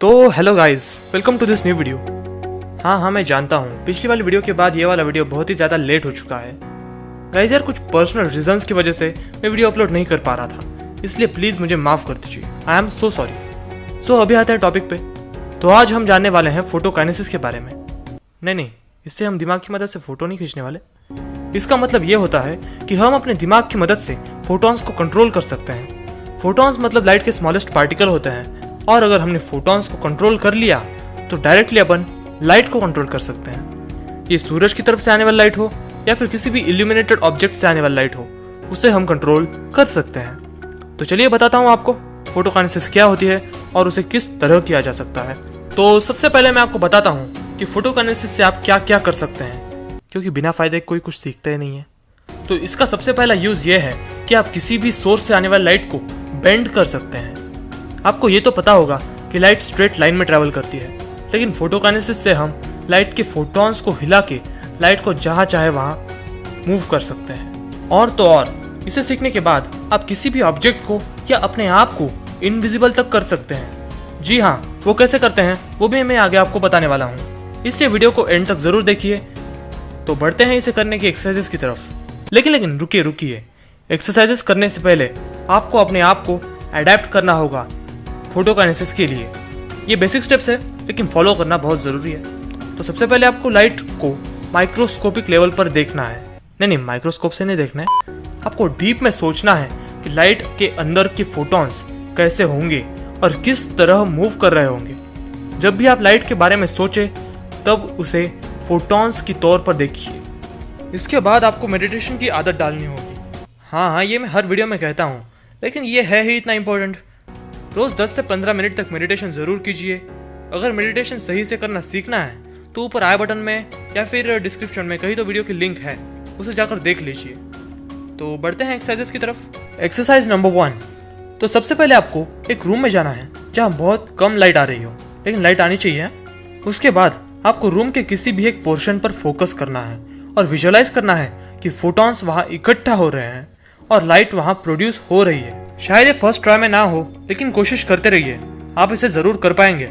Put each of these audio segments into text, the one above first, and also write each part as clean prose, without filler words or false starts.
तो hello guys, welcome to this new video. हाँ मैं जानता हूँ पिछली वाली वीडियो के बाद ये वाला वीडियो बहुत ही ज़्यादा लेट हो चुका है। गाइस यार कुछ पर्सनल रीजंस की वजह से मैं वीडियो अपलोड नहीं कर पा रहा था, इसलिए प्लीज़ मुझे माफ़ कर दीजिए। I am so sorry. सो अभी आते हैं टॉपिक पे। तो आज हम जानने वाले हैं फोटोकाइनेसिस के बारे में। नहीं, इससे हम दिमाग की मदद से फ़ोटो नहीं खींचने वाले। इसका मतलब ये होता है कि हम अपने दिमाग की मदद से फोटॉन्स को कंट्रोल कर सकते हैं। फोटॉन्स मतलब लाइट के स्मॉलेस्ट पार्टिकल होते हैं, और अगर हमने फोटॉन्स को कंट्रोल कर लिया तो डायरेक्टली अपन लाइट को कंट्रोल कर सकते हैं। ये सूरज की तरफ से आने वाली लाइट हो या फिर किसी भी इल्यूमिनेटेड ऑब्जेक्ट से आने वाली लाइट हो, उसे हम कंट्रोल कर सकते हैं। तो चलिए बताता हूँ आपको फोटोकाइनेसिस क्या होती है और उसे किस तरह किया जा सकता है। तो सबसे पहले मैं आपको बताता हूँ कि फोटोकाइनेसिस से आप क्या क्या कर सकते हैं, क्योंकि बिना फायदे कोई कुछ सीखता ही नहीं है। तो इसका सबसे पहला यूज़ ये है कि आप किसी भी सोर्स से आने वाली लाइट को बेंड कर सकते हैं। आपको ये तो पता होगा कि लाइट स्ट्रेट लाइन में ट्रैवल करती है, लेकिन फोटोकाइनेसिस से हम लाइट के फोटॉन्स को हिला के लाइट को जहाँ चाहे वहाँ मूव कर सकते हैं। और तो और इसे सीखने के बाद आप किसी भी ऑब्जेक्ट को या अपने आप को इनविजिबल तक कर सकते हैं। जी हाँ, वो कैसे करते हैं वो भी मैं आगे आपको बताने वाला हूँ, इसलिए वीडियो को एंड तक जरूर देखिए। तो बढ़ते हैं इसे करने की एक्सरसाइजेस की तरफ। लेकिन रुकिए, एक्सरसाइजेस करने से पहले आपको अपने आप को अडेप्ट करना होगा फोटोकाइनेसिस के लिए। ये बेसिक स्टेप्स है, लेकिन फॉलो करना बहुत ज़रूरी है। तो सबसे पहले आपको लाइट को माइक्रोस्कोपिक लेवल पर देखना है। नहीं, माइक्रोस्कोप से नहीं देखना है, आपको डीप में सोचना है कि लाइट के अंदर के फोटॉन्स कैसे होंगे और किस तरह मूव कर रहे होंगे। जब भी आप लाइट के बारे में सोचे तब उसे फोटॉन्स की तौर पर देखिए। इसके बाद आपको मेडिटेशन की आदत डालनी होगी। हाँ, ये मैं हर वीडियो में कहता हूँ, लेकिन ये है ही इतना इम्पोर्टेंट। रोज़ 10 से 15 मिनट तक मेडिटेशन ज़रूर कीजिए। अगर मेडिटेशन सही से करना सीखना है तो ऊपर आई बटन में या फिर डिस्क्रिप्शन में कहीं तो वीडियो की लिंक है, उसे जाकर देख लीजिए। तो बढ़ते हैं एक्सरसाइजेस की तरफ। Exercise number 1। तो सबसे पहले आपको एक रूम में जाना है जहाँ बहुत कम लाइट आ रही हो, लेकिन लाइट आनी चाहिए। उसके बाद आपको रूम के किसी भी एक पोर्शन पर फोकस करना है और विजुअलाइज करना है कि फोटॉन्स वहाँ इकट्ठा हो रहे हैं और लाइट वहाँ प्रोड्यूस हो रही है। शायद ये फर्स्ट ट्राई में ना हो, लेकिन कोशिश करते रहिए, आप इसे ज़रूर कर पाएंगे।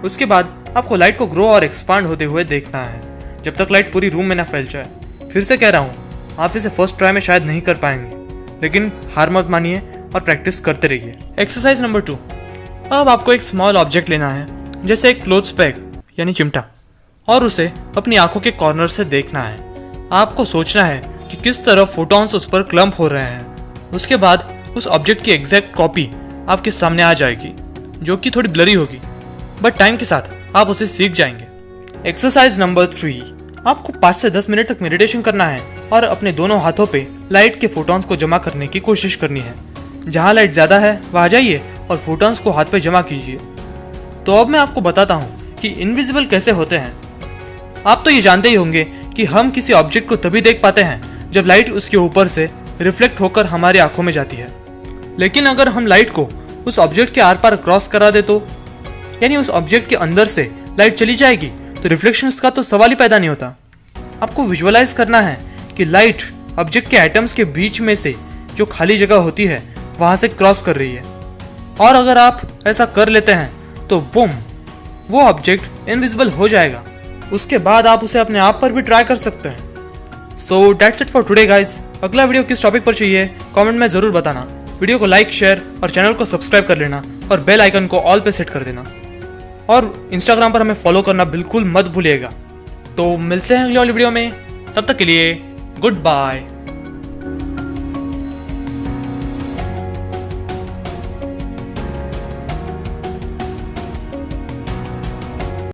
उसके बाद आपको लाइट को ग्रो और एक्सपांड होते हुए देखना है, जब तक लाइट पूरी रूम में ना फैल जाए। फिर से कह रहा हूँ, आप इसे फर्स्ट ट्राई में शायद नहीं कर पाएंगे, लेकिन हार मत मानिए और प्रैक्टिस करते रहिए। Exercise number 2। अब आपको एक स्मॉल ऑब्जेक्ट लेना है, जैसे एक क्लोथ्स बैग यानी चिमटा, और उसे अपनी आंखों के कॉर्नर से देखना है। आपको सोचना है कि किस तरह फोटॉन्स उस पर क्लम्प हो रहे हैं। उसके बाद उस ऑब्जेक्ट की एग्जैक्ट कॉपी आपके सामने आ जाएगी, जो कि थोड़ी ब्लरी होगी, बट टाइम के साथ आप उसे सीख जाएंगे। Exercise number 3। आपको 5 से 10 मिनट तक मेडिटेशन करना है और अपने दोनों हाथों पे लाइट के फोटॉन्स को जमा करने की कोशिश करनी है। जहाँ लाइट ज़्यादा है वहाँ जाइए और फोटॉन्स को हाथ पे जमा कीजिए। तो अब मैं आपको बताता हूँ कि इनविजिबल कैसे होते हैं। आप तो ये जानते ही होंगे कि हम किसी ऑब्जेक्ट को तभी देख पाते हैं जब लाइट उसके ऊपर से रिफ्लेक्ट होकर हमारी आंखों में जाती है। लेकिन अगर हम लाइट को उस ऑब्जेक्ट के आर पार क्रॉस करा दे तो, यानी उस ऑब्जेक्ट के अंदर से लाइट चली जाएगी, तो रिफ्लेक्शंस का तो सवाल ही पैदा नहीं होता। आपको विजुअलाइज करना है कि लाइट ऑब्जेक्ट के एटम्स के बीच में से जो खाली जगह होती है वहां से क्रॉस कर रही है, और अगर आप ऐसा कर लेते हैं तो बूम, वो ऑब्जेक्ट इनविजिबल हो जाएगा। उसके बाद आप उसे अपने आप पर भी ट्राई कर सकते हैं। So that's it for today guys. अगला वीडियो किस टॉपिक पर चाहिए कमेंट में ज़रूर बताना। वीडियो को लाइक, शेयर और चैनल को सब्सक्राइब कर लेना और बेल आइकन को ऑल पे सेट कर देना। और इंस्टाग्राम पर हमें फॉलो करना बिल्कुल मत भूलिएगा। तो मिलते हैं अगली वाली वीडियो में, तब तक के लिए गुड बाय।